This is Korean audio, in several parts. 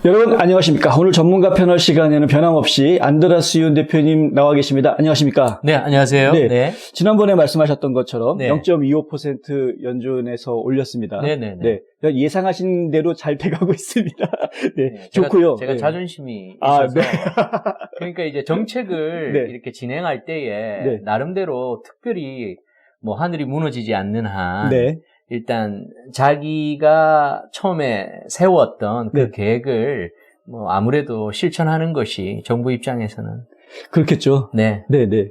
여러분 안녕하십니까. 오늘 전문가 패널 시간에는 변함없이 안드라스 윤 대표님 나와 계십니다. 안녕하십니까. 네, 안녕하세요. 네. 네. 지난번에 말씀하셨던 것처럼 네. 0.25% 연준에서 올렸습니다. 네네네. 네. 예상하신 대로 잘 돼가고 있습니다. 네. 네, 좋고요. 제가 네. 자존심이 아, 있어서. 네. 그러니까 이제 정책을 네. 이렇게 진행할 때에 네. 나름대로 특별히 뭐 하늘이 무너지지 않는 한 네. 일단 자기가 처음에 세웠던 그 네. 계획을 뭐 아무래도 실천하는 것이 정부 입장에서는 그렇겠죠. 네. 네네.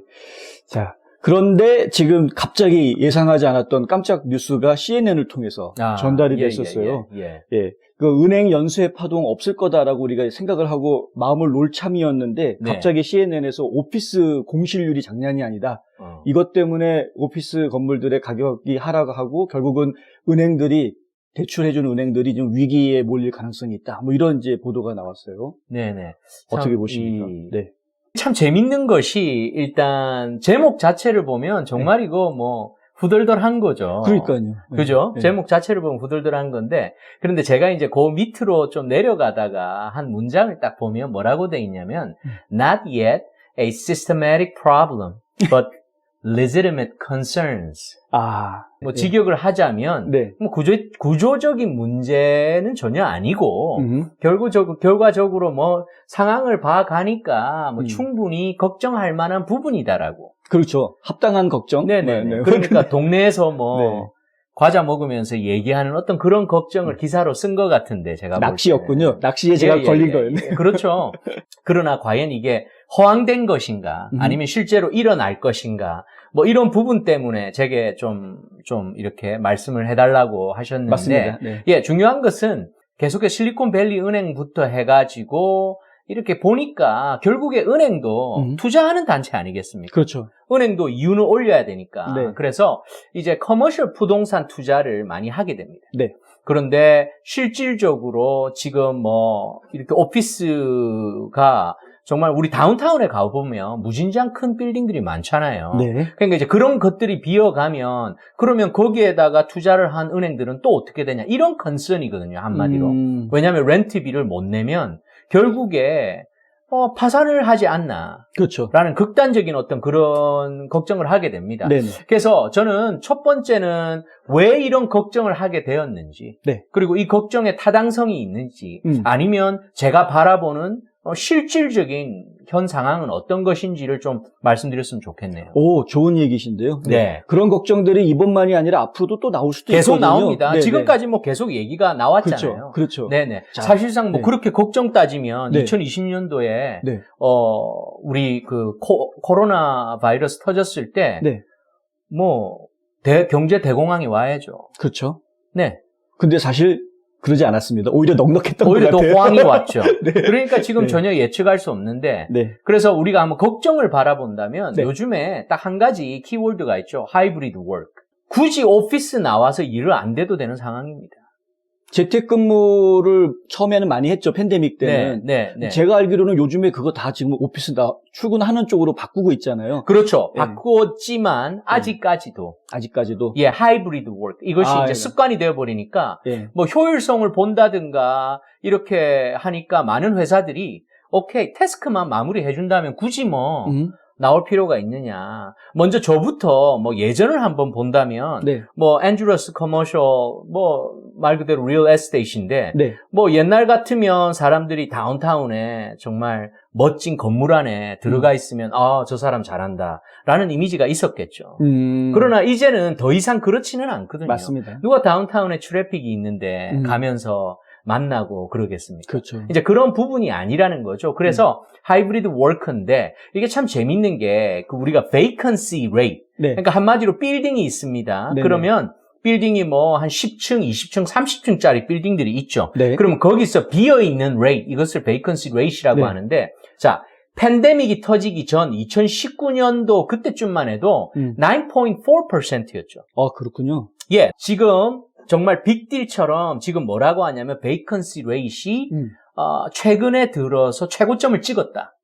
자, 그런데 지금 갑자기 예상하지 않았던 깜짝 뉴스가 CNN을 통해서 전달이 됐었어요. 예. 그 은행 연쇄 파동 없을 거다라고 우리가 생각을 하고 마음을 놓을 참이었는데 네. 갑자기 CNN에서 오피스 공실률이 장난이 아니다. 이것 때문에 오피스 건물들의 가격이 하락하고 결국은 은행들이 대출해준 은행들이 좀 위기에 몰릴 가능성이 있다. 뭐 이런 이제 보도가 나왔어요. 네네. 어떻게 보십니까? 네. 참 재밌는 것이 일단 제목 자체를 보면 정말 이거 뭐 후덜덜한 거죠. 그러니까요. 네. 그죠? 네. 제목 자체를 보면 후덜덜한 건데 그런데 제가 이제 그 밑으로 좀 내려가다가 한 문장을 딱 보면 뭐라고 돼 있냐면 Not yet a systematic problem, but legitimate concerns. 뭐 네. 직역을 하자면 네. 뭐 구조적인 문제는 전혀 아니고 결과적으로 뭐 상황을 봐가니까 뭐 충분히 걱정할 만한 부분이다라고. 그렇죠. 합당한 걱정. 네네. 네. 그러니까 동네에서 뭐 네. 과자 먹으면서 얘기하는 어떤 그런 걱정을 기사로 쓴 것 같은데 제가 낚시였군요. 낚시에 제가 걸린 거예요. 그렇죠. 그러나 과연 이게 허황된 것인가 아니면 실제로 일어날 것인가 뭐 이런 부분 때문에 제게 좀 이렇게 말씀을 해달라고 하셨는데 맞습니다. 네. 예, 중요한 것은 계속해서 실리콘밸리 은행부터 해가지고 이렇게 보니까 결국에 은행도 투자하는 단체 아니겠습니까? 그렇죠. 은행도 이윤을 올려야 되니까. 네. 그래서 이제 커머셜 부동산 투자를 많이 하게 됩니다. 네. 그런데 실질적으로 지금 뭐 이렇게 오피스가 정말 우리 다운타운에 가보면 무진장 큰 빌딩들이 많잖아요. 네. 그러니까 이제 그런 것들이 비어가면 그러면 거기에다가 투자를 한 은행들은 또 어떻게 되냐 이런 컨선이거든요. 한마디로. 왜냐하면 렌트비를 못 내면 결국에 파산을 하지 않나. 그렇죠. 라는 극단적인 어떤 그런 걱정을 하게 됩니다. 네네. 그래서 저는 첫 번째는 왜 이런 걱정을 하게 되었는지, 네. 그리고 이 걱정에 타당성이 있는지, 아니면 제가 바라보는 실질적인 현 상황은 어떤 것인지를 좀 말씀드렸으면 좋겠네요. 오, 좋은 얘기신데요. 네. 네. 그런 걱정들이 이번만이 아니라 앞으로도 또 나올 수도 계속 있거든요. 나옵니다. 네네. 지금까지 뭐 계속 얘기가 나왔잖아요. 그렇죠. 네네. 자, 사실상 뭐 네. 그렇게 걱정 따지면 네. 2020년도에 네. 우리 그 코로나 바이러스 터졌을 때 네. 뭐 경제 대공황이 와야죠. 그렇죠. 네. 근데 사실 그러지 않았습니다. 오히려 넉넉했던 오히려 것 더 같아요. 호황이 왔죠. 네. 그러니까 지금 네. 전혀 예측할 수 없는데 네. 그래서 우리가 한번 걱정을 바라본다면 네. 요즘에 딱 한 가지 키워드가 있죠. 하이브리드 워크. 굳이 오피스 나와서 일을 안 돼도 되는 상황입니다. 재택근무를 처음에는 많이 했죠. 팬데믹 때는. 네. 제가 알기로는 요즘에 그거 다 지금 오피스 출근하는 쪽으로 바꾸고 있잖아요. 그렇죠. 네. 바꾸었지만 아직까지도 아직까지도. 하이브리드 워크. 이것이 이제 예. 습관이 되어 버리니까 예. 뭐 효율성을 본다든가 이렇게 하니까 많은 회사들이 오케이, 태스크만 마무리해 준다면 굳이 뭐 나올 필요가 있느냐. 먼저 저부터 뭐 예전을 한번 본다면 네. 뭐 엔듀러스 커머셜 뭐 말 그대로 리얼 에스테이트인데 네. 뭐 옛날 같으면 사람들이 다운타운에 정말 멋진 건물 안에 들어가 있으면 저 사람 잘한다라는 이미지가 있었겠죠. 그러나 이제는 더 이상 그렇지는 않거든요. 맞습니다. 누가 다운타운에 트래픽이 있는데 가면서 만나고 그러겠습니까? 그렇죠. 이제 그런 부분이 아니라는 거죠. 그래서 하이브리드 워크인데 이게 참 재밌는 게 우리가 vacancy rate. 네. 그러니까 한마디로 빌딩이 있습니다. 네네. 그러면 빌딩이 뭐 한 10층, 20층, 30층짜리 빌딩들이 있죠. 네. 그러면 거기서 비어있는 rate, 이것을 vacancy rate라고 네. 하는데 자, 팬데믹이 터지기 전 2019년도 그때쯤만 해도 9.4%였죠. 그렇군요. 예, 지금 정말 빅딜처럼 지금 뭐라고 하냐면 베이컨시 레이시 최근에 들어서 최고점을 찍었다.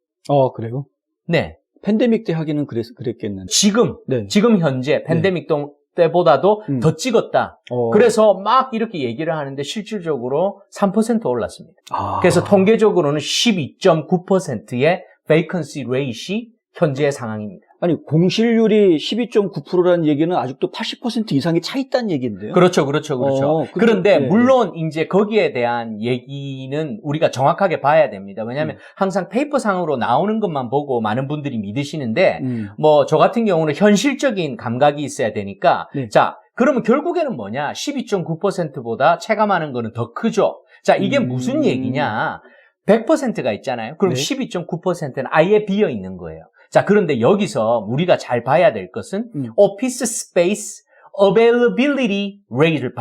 그래요? 네. 팬데믹 때 하기는 그랬겠는데. 지금 네. 지금 현재 팬데믹 때보다도 더 찍었다. 어. 그래서 막 이렇게 얘기를 하는데 실질적으로 3% 올랐습니다. 그래서 통계적으로는 12.9%의 vacancy rate이 현재의 상황입니다. 아니, 공실률이 12.9%라는 얘기는 아직도 80% 이상이 차 있다는 얘기인데요. 그렇죠. 그런데 네. 물론 이제 거기에 대한 얘기는 우리가 정확하게 봐야 됩니다. 왜냐하면 항상 페이퍼상으로 나오는 것만 보고 많은 분들이 믿으시는데 뭐 저 같은 경우는 현실적인 감각이 있어야 되니까 네. 자, 그러면 결국에는 뭐냐? 12.9%보다 체감하는 거는 더 크죠. 자, 이게 무슨 얘기냐? 100%가 있잖아요. 그럼 네. 12.9%는 아예 비어 있는 거예요. 자, 그런데 여기서 우리가 잘 봐야 될 것은 오피스 스페이스 availability rate를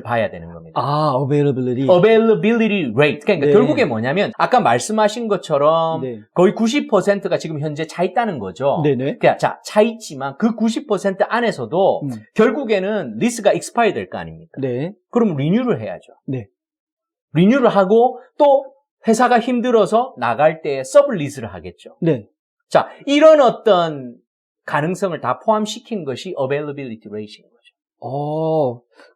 봐야 되는 겁니다. availability rate. 그러니까 네. 결국에 뭐냐면 아까 말씀하신 것처럼 네. 거의 90%가 지금 현재 차 있다는 거죠. 네네. 그러니까 자, 차 있지만 그 90% 안에서도 결국에는 리스가 expire 될 거 아닙니까? 네. 그럼 리뉴를 해야죠. 네. 리뉴를 하고 또 회사가 힘들어서 나갈 때 서블리스를 하겠죠. 네. 자, 이런 어떤 가능성을 다 포함시킨 것이 availability rate인 거죠.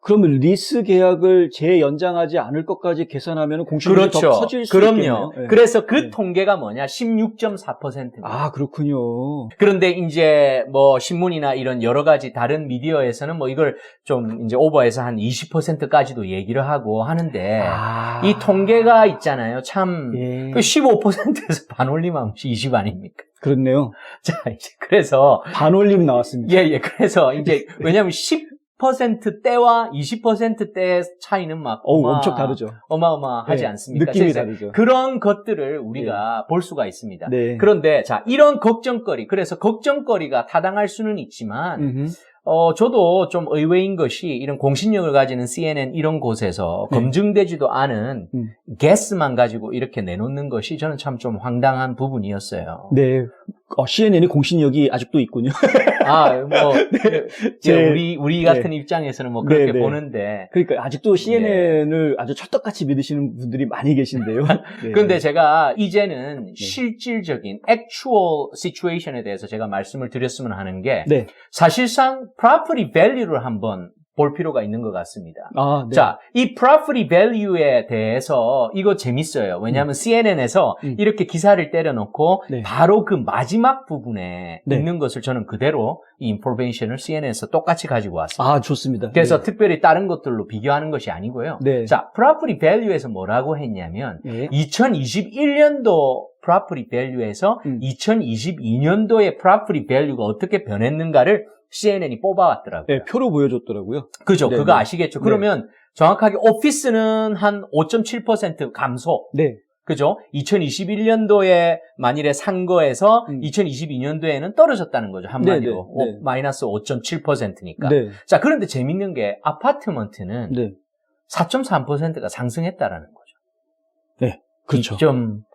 그러면 리스 계약을 재연장하지 않을 것까지 계산하면 공실률이 더 커질 수 있겠네요. 네. 그래서 그 통계가 뭐냐? 16.4%입니다. 아, 그렇군요. 그런데 이제 뭐 신문이나 이런 여러 가지 다른 미디어에서는 뭐 이걸 좀 이제 오버해서 한 20%까지도 얘기를 하고 하는데 이 통계가 있잖아요. 참 예. 15%에서 반올림하면 20 아닙니까? 그렇네요. 자, 이제 그래서 반올림 나왔습니다. 예. 그래서 이제 왜냐하면 10%대와 20%대의 차이는 막 엄청 다르죠. 어마어마하지 네, 않습니까? 느낌이 다르죠. 그런 것들을 우리가 볼 수가 있습니다. 네. 그런데 자, 이런 걱정거리, 그래서 걱정거리가 타당할 수는 있지만 저도 좀 의외인 것이 이런 공신력을 가지는 CNN 이런 곳에서 검증되지도 않은 guess만 가지고 이렇게 내놓는 것이 저는 참 좀 황당한 부분이었어요. 네. CNN이 공신력이 아직도 있군요. 우리 같은 입장에서는 뭐 그렇게 보는데. 그러니까 아직도 CNN을 아주 찰떡같이 믿으시는 분들이 많이 계신데요. 네. 그런데 제가 이제는 실질적인 actual situation에 대해서 제가 말씀을 드렸으면 하는 게 사실상 property value를 한번 볼 필요가 있는 것 같습니다. 네. 자, 이 property value에 대해서 이거 재밌어요. 왜냐하면 CNN에서 이렇게 기사를 때려놓고 바로 그 마지막 부분에 있는 것을 저는 그대로 이 인포메이션을 CNN에서 똑같이 가지고 왔습니다. 좋습니다. 그래서 특별히 다른 것들로 비교하는 것이 아니고요. 자, property value에서 뭐라고 했냐면 2021년도 property value에서 2022년도의 property value가 어떻게 변했는가를 CNN이 뽑아왔더라고요. 네, 표로 보여줬더라고요. 그죠. 그거 아시겠죠? 그러면 정확하게 오피스는 한 5.7% 감소. 네. 그죠? 2021년도에 만일에 산 거에서 2022년도에는 떨어졌다는 거죠. 한마디로. 마이너스 5.7%니까. 자, 그런데 재밌는 게 아파트먼트는 4.3%가 상승했다라는 거죠. 네. 그렇죠.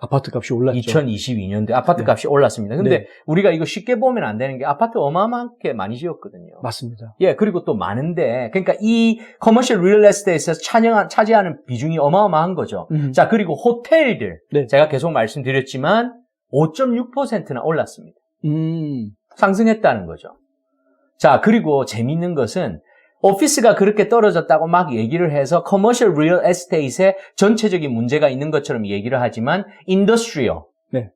아파트 값이 올랐죠. 2022년도에 아파트 값이 올랐습니다. 근데 우리가 이거 쉽게 보면 안 되는 게 아파트 어마어마하게 많이 지었거든요. 맞습니다. 예, 그리고 또 많은데, 그러니까 이 커머셜 리얼 에스테이트에서 차지하는 비중이 어마어마한 거죠. 자, 그리고 호텔들. 제가 계속 말씀드렸지만 5.6%나 올랐습니다. 상승했다는 거죠. 자, 그리고 재밌는 것은 오피스가 그렇게 떨어졌다고 막 얘기를 해서 커머셜 리얼 에스테이트에 전체적인 문제가 있는 것처럼 얘기를 하지만 인더스트리얼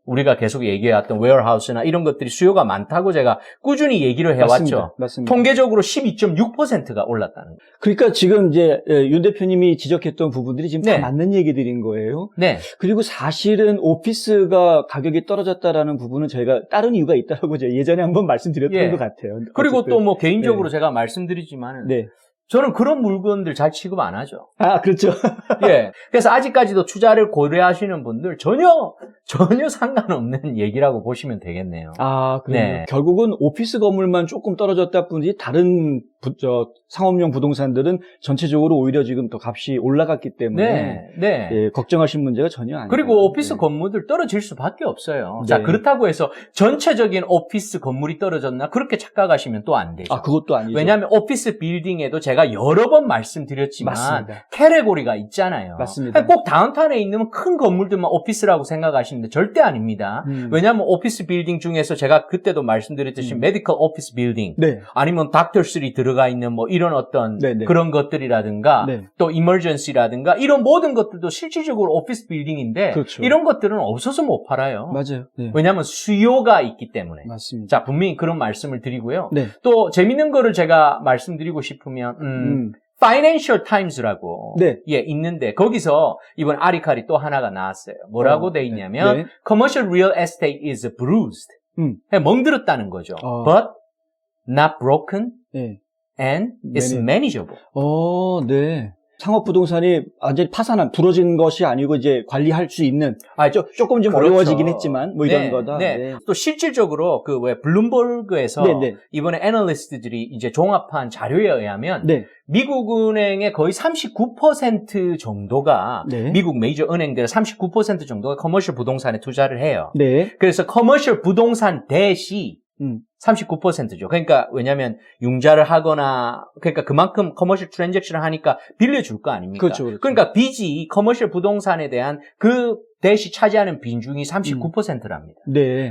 우리가 계속 얘기해왔던 웨어하우스나 이런 것들이 수요가 많다고 제가 꾸준히 얘기를 해왔죠. 맞습니다. 통계적으로 12.6%가 올랐다는 거예요. 그러니까 지금 이제 윤 대표님이 지적했던 부분들이 지금 다 맞는 얘기들인 거예요. 그리고 사실은 오피스가 가격이 떨어졌다라는 부분은 저희가 다른 이유가 있다고 제가 예전에 한번 말씀드렸던 것 같아요. 그리고 또 뭐 개인적으로 제가 말씀드리지만은 저는 그런 물건들 잘 취급 안 하죠. 그렇죠. 예. 그래서 아직까지도 투자를 고려하시는 분들 전혀 상관없는 얘기라고 보시면 되겠네요. 그래요. 결국은 오피스 건물만 조금 떨어졌다 뿐이지 다른 상업용 부동산들은 전체적으로 오히려 지금 더 값이 올라갔기 때문에 예, 걱정하실 문제가 전혀 아니에요. 그리고 오피스 건물들 떨어질 수밖에 없어요. 자, 그렇다고 해서 전체적인 오피스 건물이 떨어졌나? 그렇게 착각하시면 또 안 되죠. 아, 그것도 아니죠. 왜냐하면 오피스 빌딩에도 제가 여러 번 말씀드렸지만 맞습니다. 캐테고리가 있잖아요. 맞습니다. 꼭 다운타운에 있는 큰 건물들만 오피스라고 생각하시는데 절대 아닙니다. 왜냐하면 오피스 빌딩 중에서 제가 그때도 말씀드렸듯이 메디컬 오피스 빌딩 아니면 닥터스리 들어가 있는 뭐 이런 어떤 그런 것들이라든가 또 이머전시라든가 이런 모든 것들도 실질적으로 오피스 빌딩인데 그렇죠. 이런 것들은 없어서 못 팔아요. 맞아요. 왜냐하면 수요가 있기 때문에. 맞습니다. 자, 분명히 그런 말씀을 드리고요. 또 재밌는 거를 제가 말씀드리고 싶으면 Financial Times라고 예, 있는데 거기서 이번 아리칼이 또 하나가 나왔어요. 뭐라고 돼 있냐면 Commercial Real Estate is bruised. 멍들었다는 거죠. But not broken and is manageable. 네. 상업부동산이 완전히 부러진 것이 아니고 이제 관리할 수 있는 조금 좀 그렇죠. 어려워지긴 했지만 뭐 이런 거다. 또 실질적으로 그 왜 블룸버그에서 이번에 애널리스트들이 이제 종합한 자료에 의하면 미국 은행의 거의 39% 정도가 미국 메이저 은행들의 39% 정도가 커머셜 부동산에 투자를 해요. 그래서 커머셜 부동산 대시 39%죠. 그러니까 왜냐하면 융자를 하거나 그러니까 그만큼 커머셜 트랜잭션을 하니까 빌려줄 거 아닙니까? 그렇죠. 그러니까 빚이 커머셜 부동산에 대한 그 대시 차지하는 비중이 39%랍니다.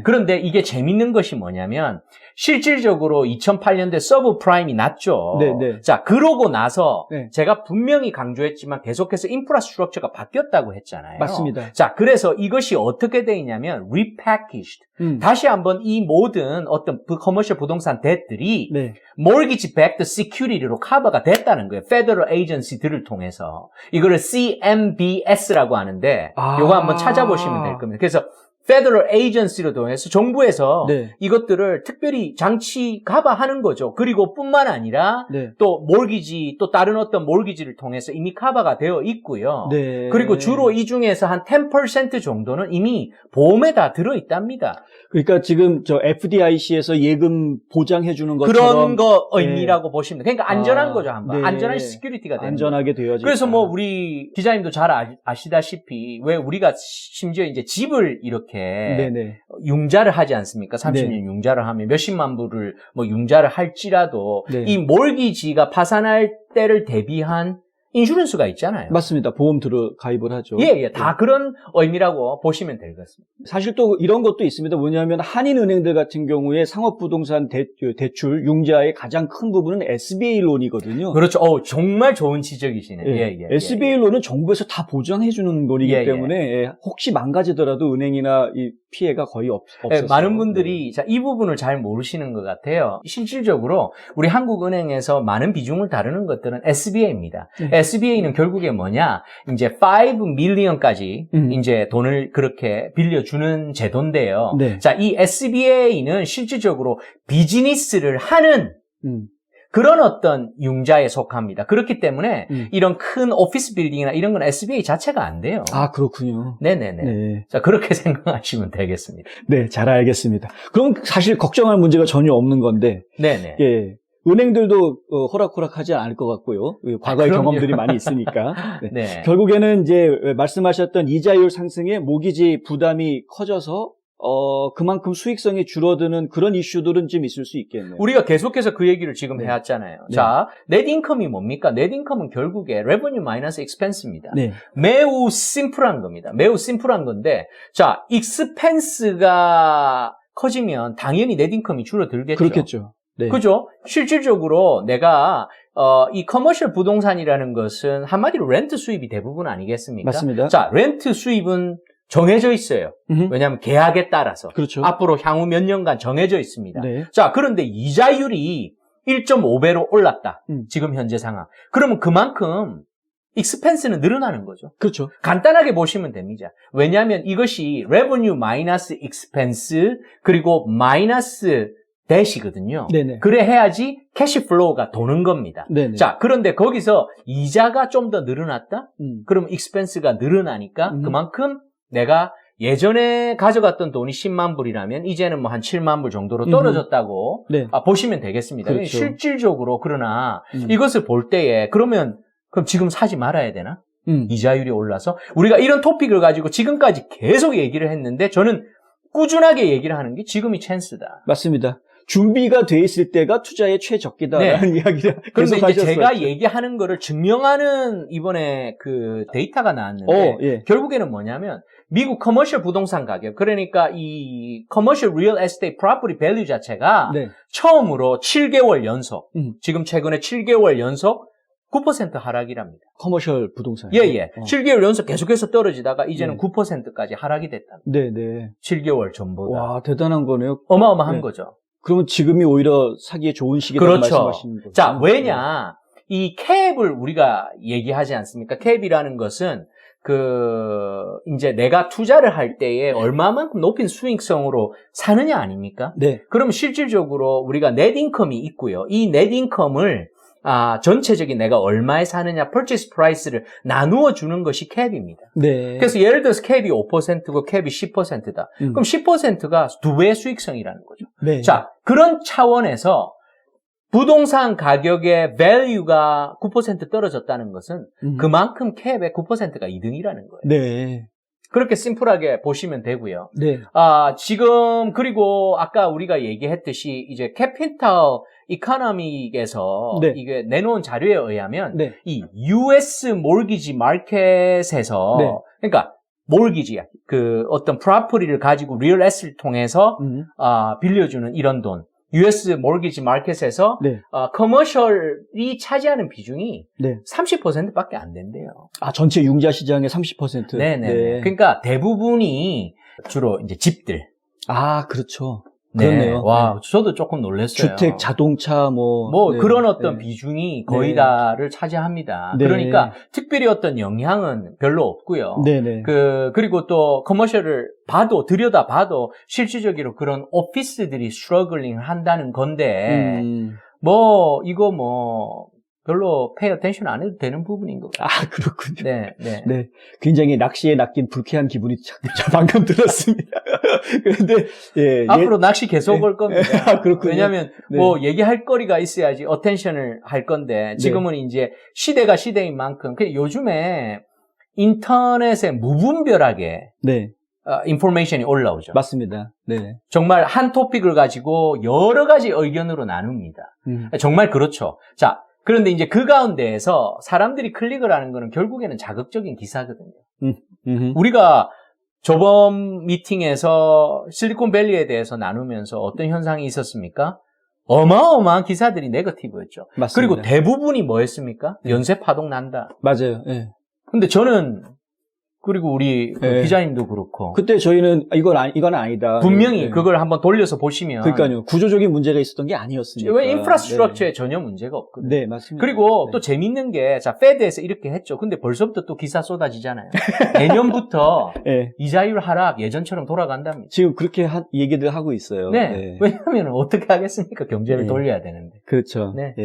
그런데 이게 재밌는 것이 뭐냐면 실질적으로 2008년도에 서브 프라임이 났죠. 자, 그러고 나서 제가 분명히 강조했지만 계속해서 인프라스트럭처가 바뀌었다고 했잖아요. 맞습니다. 자, 그래서 이것이 어떻게 돼 있냐면 repackaged. 다시 한번 이 모든 어떤 커머셜 부동산 뎃들이 mortgage-backed security로 커버가 됐다는 거예요. Federal agency들을 통해서. 이거를 CMBS라고 하는데 요거 한번 찾아보시면 될 겁니다. 그래서 Federal Agency로 통해서 정부에서 이것들을 특별히 장치 커버하는 거죠. 그리고 뿐만 아니라 또 몰기지 또 다른 어떤 몰기지를 통해서 이미 커버가 되어 있고요. 그리고 주로 이 중에서 한 10% 정도는 이미 보험에 다 들어 있답니다. 그러니까 지금 저 FDIC에서 예금 보장해 주는 것처럼 그런 거 의미라고 보시면 돼요. 그러니까 안전한 거죠, 한번. 안전한 시큐리티가 되는 안전하게 되어져. 그래서 뭐 우리 기자님도 잘 아시다시피 왜 우리가 심지어 이제 집을 이렇게 융자를 하지 않습니까? 30년 융자를 하면 몇십만 불을 뭐 융자를 할지라도 이 몰기지가 파산할 때를 대비한 인슈런스가 있잖아요. 맞습니다. 보험 가입을 하죠. 다 그런 의미라고 보시면 될 것 같습니다. 사실 또 이런 것도 있습니다. 뭐냐면 한인은행들 같은 경우에 상업부동산 대출 융자의 가장 큰 부분은 SBA 론이거든요. 그렇죠. 정말 좋은 지적이시네요. SBA 론은 정부에서 다 보장해주는 론이기 때문에 혹시 망가지더라도 은행이나 이 피해가 거의 없었어요. 많은 분들이 이 부분을 잘 모르시는 것 같아요. 실질적으로 우리 한국은행에서 많은 비중을 다루는 것들은 SBA입니다. SBA는 결국에 뭐냐? 이제 5 밀리언까지 이제 돈을 그렇게 빌려주는 제도인데요. 자, 이 SBA는 실질적으로 비즈니스를 하는 그런 어떤 융자에 속합니다. 그렇기 때문에 이런 큰 오피스 빌딩이나 이런 건 SBA 자체가 안 돼요. 아, 그렇군요. 자, 그렇게 생각하시면 되겠습니다. 네, 잘 알겠습니다. 그럼 사실 걱정할 문제가 전혀 없는 건데. 은행들도 호락호락하지 않을 것 같고요. 과거의 경험들이 많이 있으니까. 결국에는 이제 말씀하셨던 이자율 상승에 모기지 부담이 커져서 그만큼 수익성이 줄어드는 그런 이슈들은 좀 있을 수 있겠네요. 우리가 계속해서 그 얘기를 지금 해왔잖아요. 자, 넷 인컴이 뭡니까? 넷 인컴은 결국에 revenue minus expense입니다. 매우 심플한 겁니다. 매우 심플한 건데, 자, expense가 커지면 당연히 넷 인컴이 줄어들겠죠. 그렇겠죠. 그죠? 실질적으로 내가 이 커머셜 부동산이라는 것은 한마디로 렌트 수입이 대부분 아니겠습니까? 맞습니다. 자, 렌트 수입은 정해져 있어요. 왜냐하면 계약에 따라서. 앞으로 향후 몇 년간 정해져 있습니다. 자, 그런데 이자율이 1.5배로 올랐다. 지금 현재 상황. 그러면 그만큼 익스펜스는 늘어나는 거죠. 간단하게 보시면 됩니다. 왜냐하면 이것이 revenue 마이너스 expense 그리고 마이너스 대시거든요. 그래 해야지 캐시 플로우가 도는 겁니다. 자, 그런데 거기서 이자가 좀 더 늘어났다? 그럼 익스펜스가 늘어나니까 그만큼 내가 예전에 가져갔던 돈이 10만 불이라면 이제는 뭐 한 7만 불 정도로 떨어졌다고 네. 보시면 되겠습니다. 그렇죠. 실질적으로 그러나 이것을 볼 때에 그럼 지금 사지 말아야 되나? 이자율이 올라서 우리가 이런 토픽을 가지고 지금까지 계속 얘기를 했는데 저는 꾸준하게 얘기를 하는 게 지금이 찬스다. 맞습니다. 준비가 돼 있을 때가 투자의 최적기다라는 이야기를 그런데 계속 이제 제가 하셨었죠. 얘기하는 거를 증명하는 이번에 그 데이터가 나왔는데 예. 결국에는 뭐냐면 미국 커머셜 부동산 가격 그러니까 이 커머셜 리얼 에스테이트 프로퍼티 밸류 자체가 네. 처음으로 7개월 연속 지금 최근에 7개월 연속 9% 하락이랍니다. 커머셜 부동산. 예. 7개월 연속 계속해서 떨어지다가 이제는 9%까지 하락이 됐답니다. 네. 7개월 전보다. 와, 대단한 거네요. 어마어마한 거죠. 그러면 지금이 오히려 사기에 좋은 시기라고 그렇죠. 말씀하시는 거죠. 자, 왜냐? 이 캡을 우리가 얘기하지 않습니까? 캡이라는 것은 이제 내가 투자를 할 때에 얼마만큼 높인 수익성으로 사느냐 아닙니까? 네. 그럼 실질적으로 우리가 넷 인컴이 있고요. 이 넷 인컴을 전체적인 내가 얼마에 사느냐, purchase price를 나누어 주는 것이 캡입니다. 네. 그래서 예를 들어서 캡이 5%고 캡이 10%다. 그럼 10%가 2배의 수익성이라는 거죠. 네. 자, 그런 차원에서 부동산 가격의 value가 9% 떨어졌다는 것은 그만큼 캡의 9%가 2등이라는 거예요. 네. 그렇게 심플하게 보시면 되고요. 네. 지금 그리고 아까 우리가 얘기했듯이 이제 캐피탈 이코노믹에서 네. 이게 내놓은 자료에 의하면 네. 이 US 몰기지 마켓에서 네. 그러니까 몰기지 어떤 프로퍼티를 가지고 리얼 에셋을 통해서 빌려주는 이런 돈 US 몰기지 마켓에서 네. 커머셜이 차지하는 비중이 네. 30%밖에 안 된대요. 전체 융자 시장의 30%. 네. 그러니까 대부분이 주로 이제 집들. 그렇죠. 네. 그렇네요. 와, 저도 조금 놀랐어요. 주택, 자동차, 네. 그런 어떤 비중이 거의 다를 차지합니다. 네. 그러니까 특별히 어떤 영향은 별로 없고요. 네네. 그리고 또 커머셜을 들여다봐도 실질적으로 그런 오피스들이 스트러글링을 한다는 건데, 이거 별로 pay attention 안 해도 되는 부분인 것 같아요. 그렇군요. 네. 굉장히 낚시에 낚인 불쾌한 기분이 방금 들었습니다. 그런데, 앞으로 낚시 계속 올 겁니다. 그렇군요. 왜냐면, 얘기할 거리가 있어야지 attention을 할 건데, 지금은 이제 시대가 시대인 만큼, 요즘에 인터넷에 무분별하게, 인포메이션이 올라오죠. 맞습니다. 네. 정말 한 토픽을 가지고 여러 가지 의견으로 나눕니다. 정말 그렇죠. 자, 그런데 이제 그 가운데에서 사람들이 클릭을 하는 거는 결국에는 자극적인 기사거든요. 우리가 저번 미팅에서 실리콘밸리에 대해서 나누면서 어떤 현상이 있었습니까? 어마어마한 기사들이 네거티브였죠. 맞습니다. 그리고 대부분이 뭐였습니까? 연쇄 파동 난다. 맞아요. 네. 근데 저는 그리고 우리 기자님도 그렇고. 그때 저희는 이건 아니다. 분명히 그걸 한번 돌려서 보시면. 그러니까요. 구조적인 문제가 있었던 게 아니었으니까. 왜 인프라스트럭처에 전혀 문제가 없거든요. 네, 맞습니다. 그리고 또 재밌는 게, 페드에서 이렇게 했죠. 근데 벌써부터 또 기사 쏟아지잖아요. 내년부터 이자율 하락 예전처럼 돌아간답니다. 지금 그렇게 얘기들 하고 있어요. 네. 왜냐하면 어떻게 하겠습니까? 경제를 돌려야 되는데. 그렇죠. 네.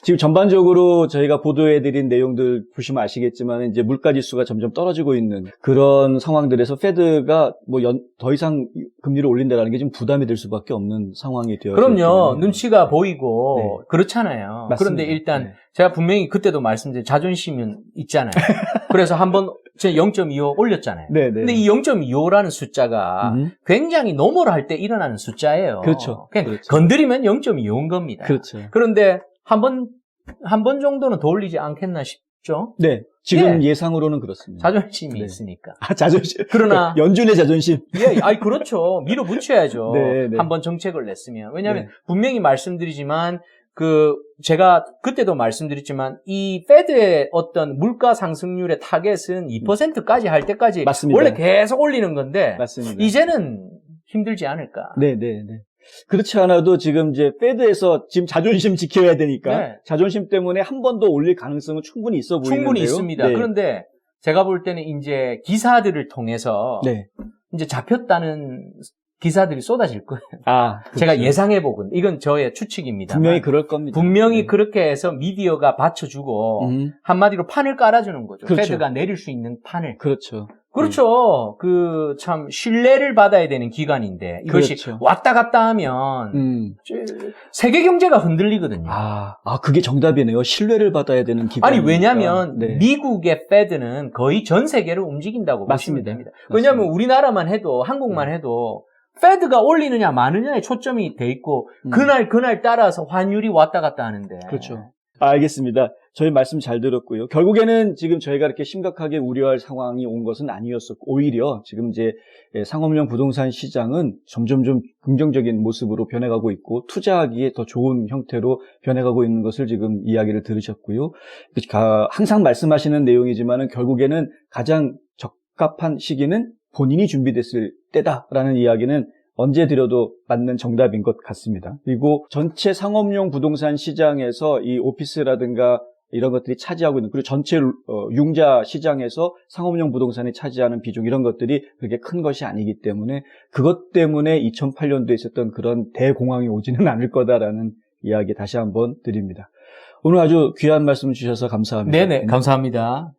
지금 전반적으로 저희가 보도해드린 내용들 보시면 아시겠지만 이제 물가 지수가 점점 떨어지고 있는 그런 상황들에서 페드가 더 이상 금리를 올린다라는 게 좀 부담이 될 수밖에 없는 상황이 되어서 그럼요. 눈치가 보이고 그렇잖아요. 맞습니다. 그런데 일단 제가 분명히 그때도 말씀드린 자존심은 있잖아요. 그래서 한번 0.25 올렸잖아요. 근데 이 0.25라는 숫자가 굉장히 노멀 할 때 일어나는 숫자예요. 그렇죠. 그냥 건드리면 0.25인 겁니다. 그렇죠. 그런데 한 번 정도는 더 올리지 않겠나 싶죠? 네. 지금 예상으로는 그렇습니다. 자존심이 있으니까. 자존심. 그러나. 연준의 자존심. 그렇죠. 밀어붙여야죠. 한번 정책을 냈으면. 왜냐하면 분명히 말씀드리지만, 제가 그때도 말씀드렸지만, 이 페드의 어떤 물가 상승률의 타겟은 2%까지 할 때까지. 맞습니다. 원래 계속 올리는 건데. 맞습니다. 이제는 힘들지 않을까. 그렇지 않아도 지금 이제 페드에서 지금 자존심 지켜야 되니까 자존심 때문에 한 번 더 올릴 가능성은 충분히 있어 보이는데요. 충분히 있습니다. 그런데 제가 볼 때는 이제 기사들을 통해서 이제 잡혔다는 기사들이 쏟아질 거예요. 그렇죠. 제가 예상해보건 이건 저의 추측입니다. 분명히 그럴 겁니다. 분명히 그렇게 해서 미디어가 받쳐주고 한마디로 판을 깔아주는 거죠. 그렇죠. 페드가 내릴 수 있는 판을. 그렇죠. 그렇죠. 참 신뢰를 받아야 되는 기관인데 이것이 그렇죠. 왔다 갔다 하면 세계 경제가 흔들리거든요. 그게 정답이네요. 신뢰를 받아야 되는 기관. 아니 왜냐하면 미국의 페드는 거의 전 세계를 움직인다고 보시면 됩니다. 왜냐하면 우리나라만 해도 한국만 해도 페드가 올리느냐 마느냐에 초점이 돼 있고 그날 따라서 환율이 왔다 갔다 하는데. 그렇죠. 알겠습니다. 저희 말씀 잘 들었고요. 결국에는 지금 저희가 이렇게 심각하게 우려할 상황이 온 것은 아니었었고, 오히려 지금 이제 상업용 부동산 시장은 점점 좀 긍정적인 모습으로 변해가고 있고, 투자하기에 더 좋은 형태로 변해가고 있는 것을 지금 이야기를 들으셨고요. 항상 말씀하시는 내용이지만은 결국에는 가장 적합한 시기는 본인이 준비됐을 때다라는 이야기는 언제 드려도 맞는 정답인 것 같습니다. 그리고 전체 상업용 부동산 시장에서 이 오피스라든가 이런 것들이 차지하고 있는, 그리고 전체 융자 시장에서 상업용 부동산이 차지하는 비중, 이런 것들이 그렇게 큰 것이 아니기 때문에 그것 때문에 2008년도에 있었던 그런 대공황이 오지는 않을 거다라는 이야기 다시 한번 드립니다. 오늘 아주 귀한 말씀 주셔서 감사합니다. 네네, 감사합니다.